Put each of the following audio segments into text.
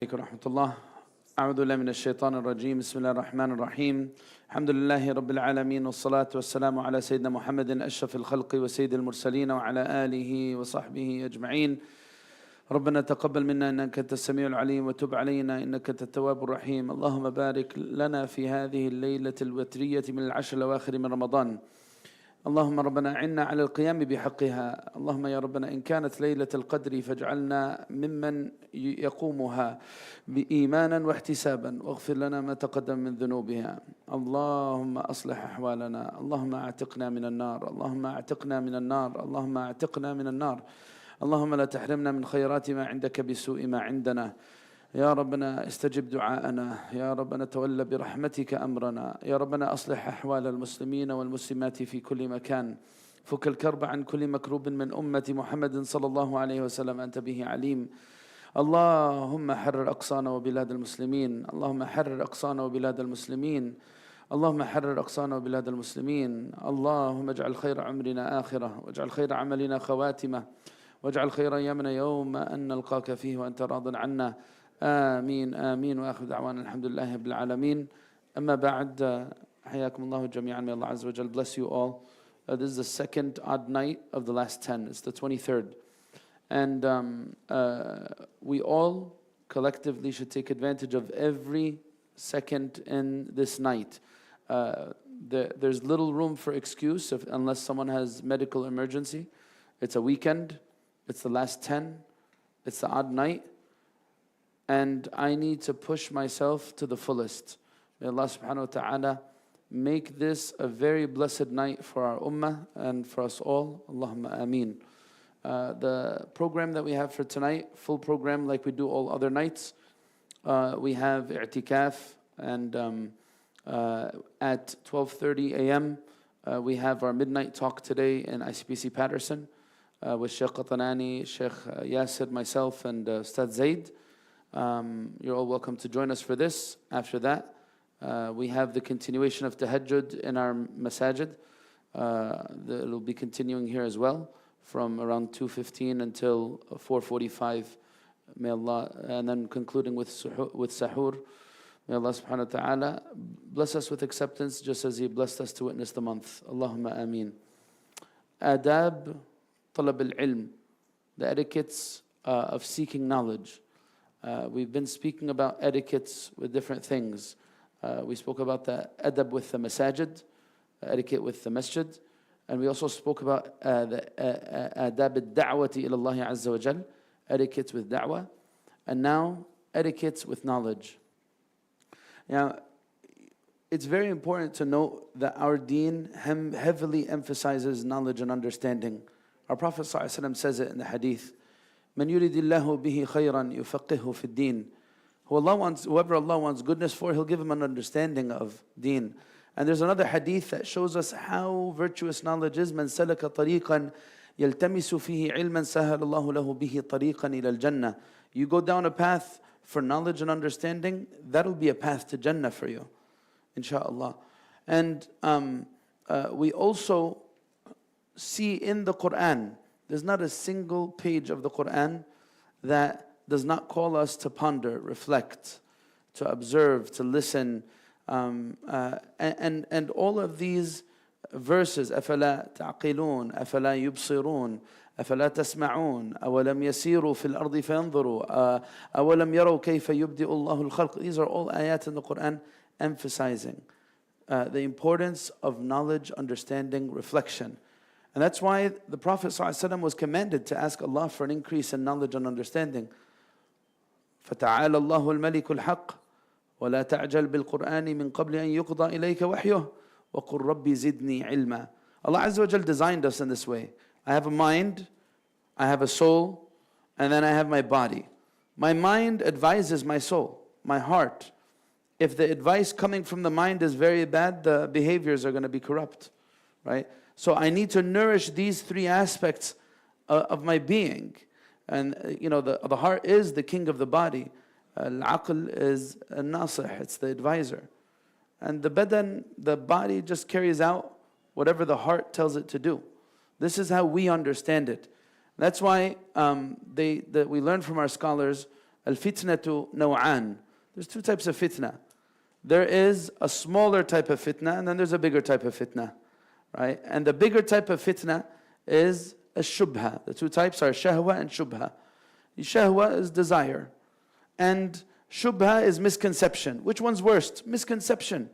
عليكم ورحمة الله. أعوذ بالله من الشيطان الرجيم. بسم الله الرحمن الرحيم. الحمد لله رب العالمين، والصلاة والسلام على سيدنا محمد أشرف الخلق وسيد المرسلين وعلى آله وصحبه أجمعين. ربنا تقبل منا إنك أنت السميع العليم، وتب علينا إنك أنت التواب الرحيم. اللهم بارك لنا في هذه الليلة الوترية من العشر الأواخر من رمضان. اللهم ربنا أعنا على القيام بحقها. اللهم يا ربنا إن كانت ليلة القدر فاجعلنا ممن يقومها بإيمانا واحتسابا، واغفر لنا ما تقدم من ذنوبها. اللهم أصلح أحوالنا، اللهم أعتقنا من النار، اللهم أعتقنا من النار، اللهم أعتقنا من النار. اللهم لا تحرمنا من خيرات ما عندك بسوء ما عندنا. يا ربنا استجب دعاءنا، يا ربنا تولى برحمتك أمرنا، يا ربنا أصلح أحوال المسلمين والمسلمات في كل مكان. فك الكرب عن كل مكروب من أمة محمد صلى الله عليه وسلم، أنت به عليم. اللهم حرر أقصانا وبلاد المسلمين، اللهم حرر أقصانا وبلاد المسلمين، اللهم حرر أقصانا وبلاد المسلمين. اللهم اجعل خير عمرنا آخرة، واجعل خير عملنا خواتمة، واجعل خير أيامنا يوم أن نلقاك فيه وأنت راض عنا. آمين آمين. وآخر دعوانا الحمد لله رب العالمين. أما بعد، حياكم الله جميعا. May Allah Azza wa Jal bless you all. This is the second odd night of the last 10. It's the 23rd. And we all collectively should take advantage of every second in this night. There's little room for excuse unless someone has medical emergency. It's a weekend. It's the last 10. It's the odd night. And I need to push myself to the fullest. May Allah subhanahu wa ta'ala make this a very blessed night for our ummah and for us all. Allahumma ameen. The program that we have for tonight, full program like we do all other nights. We have i'tikaf, and at 12:30 a.m. We have our midnight talk today in ICPC Patterson with Shaykh Qatanani, Shaykh Yasir, myself, and Ustad Zaid. You're all welcome to join us for this. After that, we have the continuation of tahajjud in our masajid. It'll be continuing here as well from around 2:15 until 4:45. May Allah, and then concluding with sahur. May Allah subhanahu wa ta'ala bless us with acceptance just as He blessed us to witness the month. Allahumma ameen. Adab talab al-ilm, the etiquettes of seeking knowledge. We've been speaking about etiquettes with different things. We spoke about the adab with the masajid, etiquette with the masjid, and we also spoke about the adab al-da'wati ila Allah azza wa jal, etiquettes with da'wah, and now etiquettes with knowledge. Now, it's very important to note that our deen heavily emphasizes knowledge and understanding. Our Prophet ﷺ says it in the hadith, من يريد الله به خيرا يفقهه في الدين. Whoever Allah wants goodness for, He'll give him an understanding of deen. And there's another hadith that shows us how virtuous knowledge is. من سلك طريقا يلتمس فيه علما سهل الله له به طريقا إلى الجنة. You go down a path for knowledge and understanding, that'll be a path to Jannah for you, inshaAllah. And we also see in the Quran, there's not a single page of the Quran that does not call us to ponder, reflect, to observe, to listen. And all of these verses, أَفَلَا تَعْقِلُونَ أَفَلَا يُبْصِرُونَ أَفَلَا تَسْمَعُونَ أَوَلَمْ يَسِيرُوا فِي الْأَرْضِ فَيَنْظُرُوا أَوَلَمْ يَرَوْا كَيْفَ يُبْدِئُ اللَّهُ الْخَلْقِ. These are all ayat in the Quran emphasizing the importance of knowledge, understanding, reflection. And that's why the Prophet ﷺ was commanded to ask Allah for an increase in knowledge and understanding. فَتَعَالَى اللَّهُ الْمَلِكُ الْحَقِّ وَلَا تَعْجَلْ بِالْقُرْآنِ مِنْ قَبْلِ أَنْ يُقْضَى إِلَيْكَ وَحْيُهُ وَقُلْ رَبِّ زِدْنِي عِلْمًا. Allah Azza wa Jal designed us in this way. I have a mind, I have a soul, and then I have my body. My mind advises my soul, my heart. If the advice coming from the mind is very bad, the behaviors are going to be corrupt, right? So I need to nourish these three aspects of my being. And the heart is the king of the body. Al-aql is al-nasih, it's the advisor. And the badan, the body, just carries out whatever the heart tells it to do. This is how we understand it. That's why we learn from our scholars Al-fitnatu naw'an. There's two types of fitna. There is a smaller type of fitna, and then there's a bigger type of fitna, right? And the bigger type of fitna is a shubha. The two types are shahwa and shubha. Shahwa is desire, and shubha is misconception. Which one's worst? Misconception.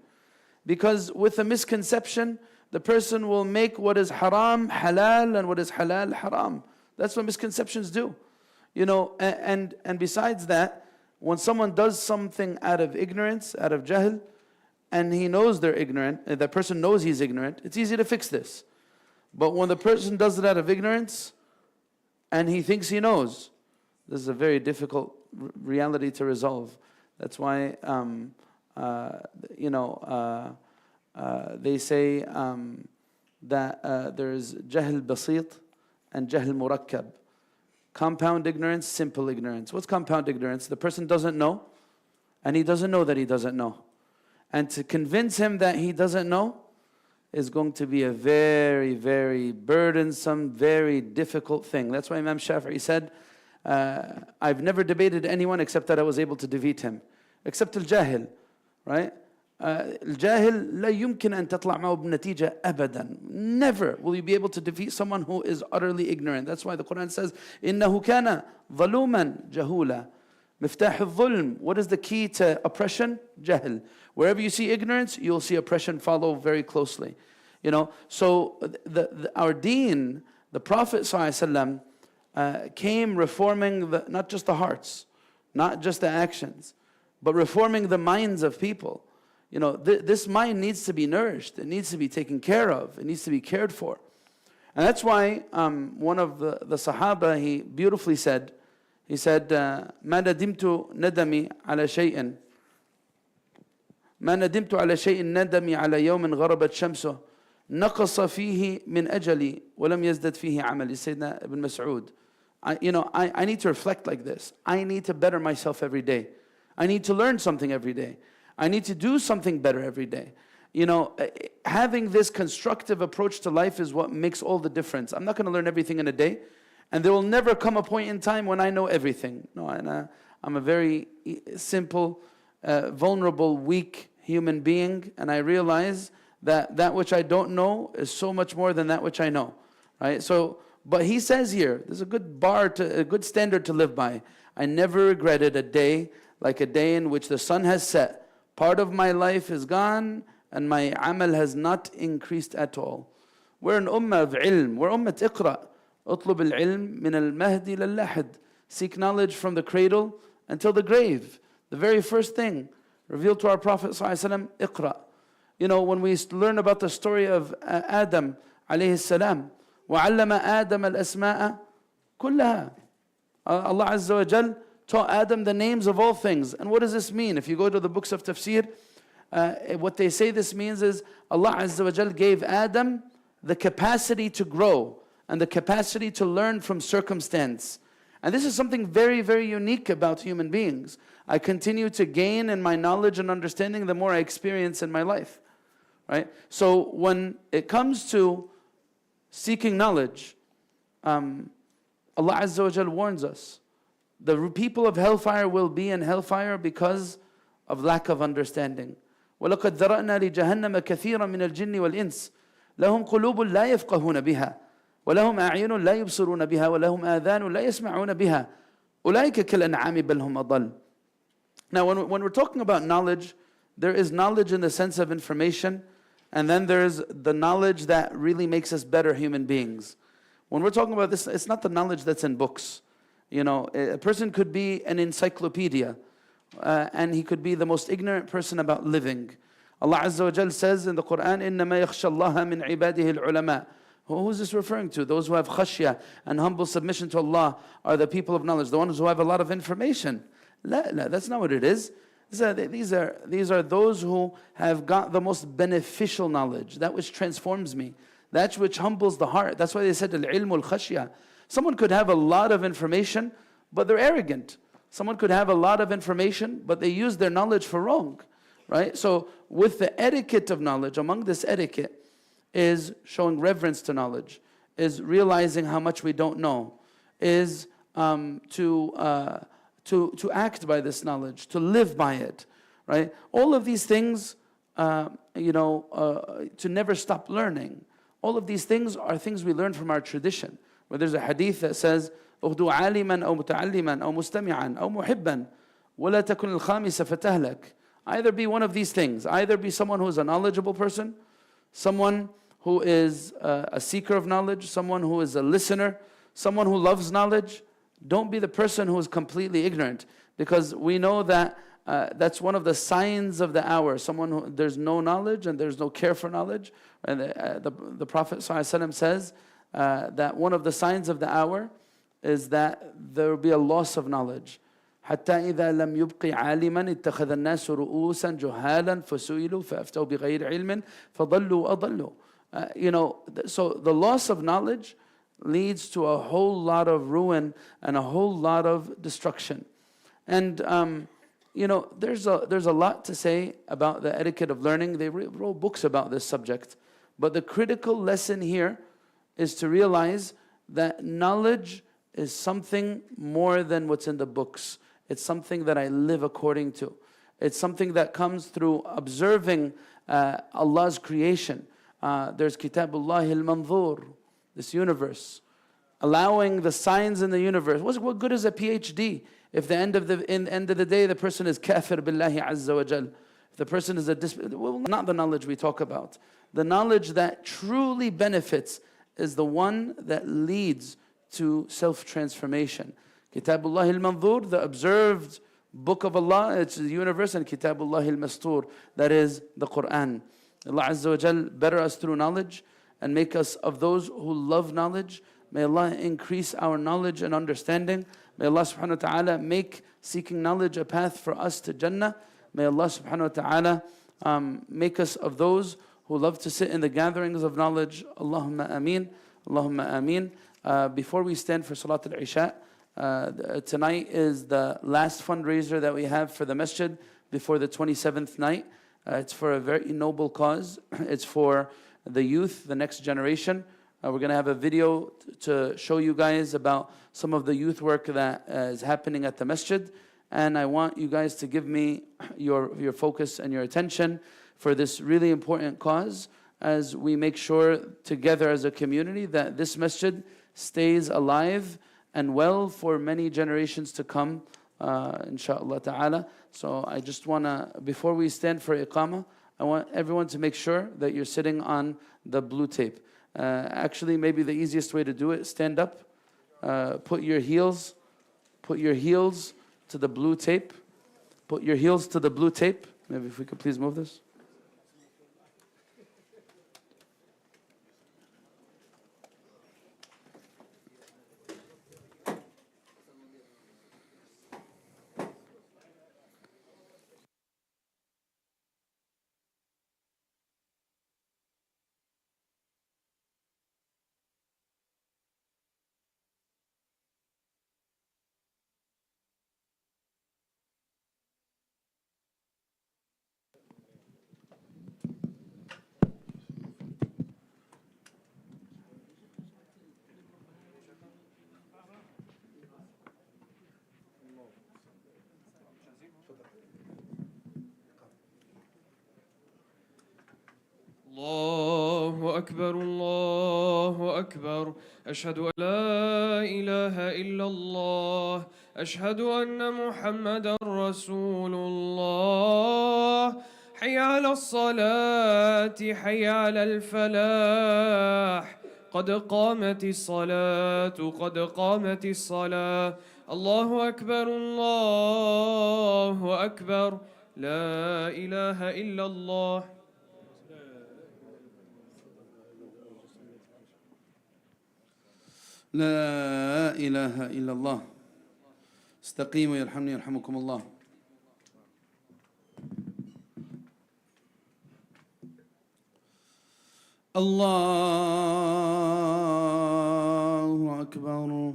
Because with a misconception, the person will make what is haram halal and what is halal haram. That's what misconceptions do. And besides that, when someone does something out of ignorance, out of jahl, and he knows they're ignorant, that person knows he's ignorant, it's easy to fix this. But when the person does it out of ignorance, and he thinks he knows, this is a very difficult reality to resolve. That's why, they say that there's jahl basit and jahl murakkab. Compound ignorance, simple ignorance. What's compound ignorance? The person doesn't know, and he doesn't know that he doesn't know. And to convince him that he doesn't know is going to be a very, very burdensome, very difficult thing. That's why Imam Shafi'i said, I've never debated anyone except that I was able to defeat him. Except al-jahil, right? Al-jahil لا يمكن أن تطلع معه بنتيجة أبدا. Never will you be able to defeat someone who is utterly ignorant. That's why the Quran says, إنه كان ظلوما جهولا. مفتاح الظلم. What is the key to oppression? Jahl. Wherever you see ignorance, you'll see oppression follow very closely. So our deen, the Prophet ﷺ, came reforming not just the hearts, not just the actions, but reforming the minds of people. This mind needs to be nourished. It needs to be taken care of. It needs to be cared for. And that's why one of the Sahaba, he beautifully said, he said, ما ندمت ندمي على شيء ما ندمت على شيء ندمي على يوم غربت شمسه نقص فيه من أجلي ولم يزدد فيه عملي. Sayyidina Ibn Mas'ud. I need to reflect like this. I need to better myself every day. I need to learn something every day. I need to do something better every day. Having this constructive approach to life is what makes all the difference. I'm not going to learn everything in a day, and there will never come a point in time when I know everything. No, I'm a very simple, vulnerable, weak human being, and I realize that which I don't know is so much more than that which I know. Right? So, but he says here, there's a good a good standard to live by. I never regretted a day like a day in which the sun has set. Part of my life is gone, and my amal has not increased at all. We're an ummah of ilm. We're ummah iqra. اطلب العلم من المهدي للحد. Seek knowledge from the cradle until the grave. The very first thing revealed to our Prophet ﷺ, iqra. When we learn about the story of Adam alayhi salam, وَعَلَّمَ آدَمَ الْأَسْمَاءَ كُلَّهَا. Allah Azza wa Jal taught Adam the names of all things. And what does this mean? If you go to the books of tafsir, what they say this means is Allah Azza wa Jal gave Adam the capacity to grow and the capacity to learn from circumstance. And this is something very, very unique about human beings. I continue to gain in my knowledge and understanding the more I experience in my life. Right? So when it comes to seeking knowledge, Allah Azza wa Jal warns us. The people of hellfire will be in hellfire because of lack of understanding. وَلَقَدْ ذَرَأْنَا لِجَهَنَّمَ كَثِيرًا مِنَ الْجِنِّ وَالْإِنسِ لَهُمْ قُلُوبٌ لَا يَفْقَهُونَ بِهَا وَلَهُمْ أَعْيُنٌ لَا يُبْصِرُونَ بِهَا وَلَهُمْ آذَانٌ لَا يَسْمَعُونَ بِهَا أُولَٰئِكَ كَالْأَنْعَامِ بَلْ هُمْ أَضَلُّ. Now when we're talking about knowledge, there is knowledge in the sense of information, and then there's the knowledge that really makes us better human beings. When we're talking about this, it's not the knowledge that's in books. A person could be an encyclopedia, and he could be the most ignorant person about living. Allah Azza wa Jal says in the Quran, إِنَّمَا يَخْشَى اللَّهَ مِنْ عِبَادِهِ الْعُلَمَاءِ. Who is this referring to? Those who have khashya and humble submission to Allah are the people of knowledge, the ones who have a lot of information. La, that's not what it is. These are those who have got the most beneficial knowledge, that which transforms me, that which humbles the heart. That's why they said al-ilm al-khashya. Someone could have a lot of information, but they're arrogant. Someone could have a lot of information, but they use their knowledge for wrong. Right? So with the etiquette of knowledge, among this etiquette is showing reverence to knowledge, is realizing how much we don't know, is to to act by this knowledge, to live by it, right? All of these things, to never stop learning. All of these things are things we learn from our tradition. Where there's a hadith that says, "أغدو عالما أو متعلما أو مستمعا أو محبا ولا تكن الخامس فتهلك." Either be one of these things. Either be someone who is a knowledgeable person, someone who is a seeker of knowledge, someone who is a listener, someone who loves knowledge. Don't be the person who is completely ignorant, because we know that that's one of the signs of the hour. Someone who there's no knowledge and there's no care for knowledge. And the Prophet ﷺ says that one of the signs of the hour is that there will be a loss of knowledge. حتى إذا لم يبق عالما اتخذ الناس رؤوسا جهالا فسئلوا فأفتوا بغير علم فضلوا وأضلوا. So the loss of knowledge leads to a whole lot of ruin and a whole lot of destruction. And there's a lot to say about the etiquette of learning. They wrote books about this subject. But the critical lesson here is to realize that knowledge is something more than what's in the books. It's something that I live according to. It's something that comes through observing Allah's creation. There's Kitabullah al-Manzur, this universe. Allowing the signs in the universe. What good is a PhD if the end of the day the person is kafir billahi azza wa jal? If the person is not the knowledge we talk about. The knowledge that truly benefits is the one that leads to self-transformation. Kitabullah al-Manzur, the observed book of Allah, it's the universe, and Kitabullah al-Mastur, that is the Quran. Allah Azza wa Jal better us through knowledge and make us of those who love knowledge. May Allah increase our knowledge and understanding. May Allah subhanahu wa ta'ala make seeking knowledge a path for us to Jannah. May Allah subhanahu wa ta'ala make us of those who love to sit in the gatherings of knowledge. Allahumma ameen. Allahumma ameen. Before we stand for Salat al-Isha, tonight is the last fundraiser that we have for the masjid before the 27th night. It's for a very noble cause. It's for the youth, the next generation. We're going to have a video to show you guys about some of the youth work that is happening at the masjid. And I want you guys to give me your focus and your attention for this really important cause, as we make sure together as a community that this masjid stays alive and well for many generations to come, inshaAllah ta'ala. So I just want to, before we stand for iqamah, I want everyone to make sure that you're sitting on the blue tape. Actually, maybe the easiest way to do it, stand up, put your heels to the blue tape. Put your heels to the blue tape. Maybe if we could please move this. الله أكبر الله أكبر أشهد أن لا إله إلا الله أشهد أن محمدا رسول الله حي على الصلاة حي على الفلاح قد قامت الصلاة قد قامت الصلاة الله أكبر الله أكبر لا إله إلا الله لا إله إلا الله. استقيموا يرحمني يرحمكم الله. الله أكبر.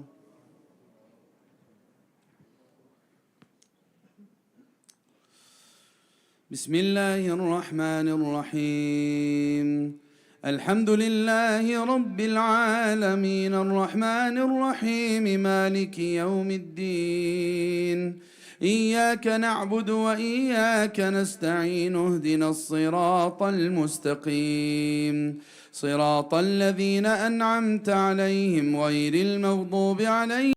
بسم الله الرحمن الرحيم. الحمد لله رب العالمين الرحمن الرحيم مالك يوم الدين إياك نعبد وإياك نستعين اهدنا الصراط المستقيم صراط الذين أنعمت عليهم غير المغضوب عليهم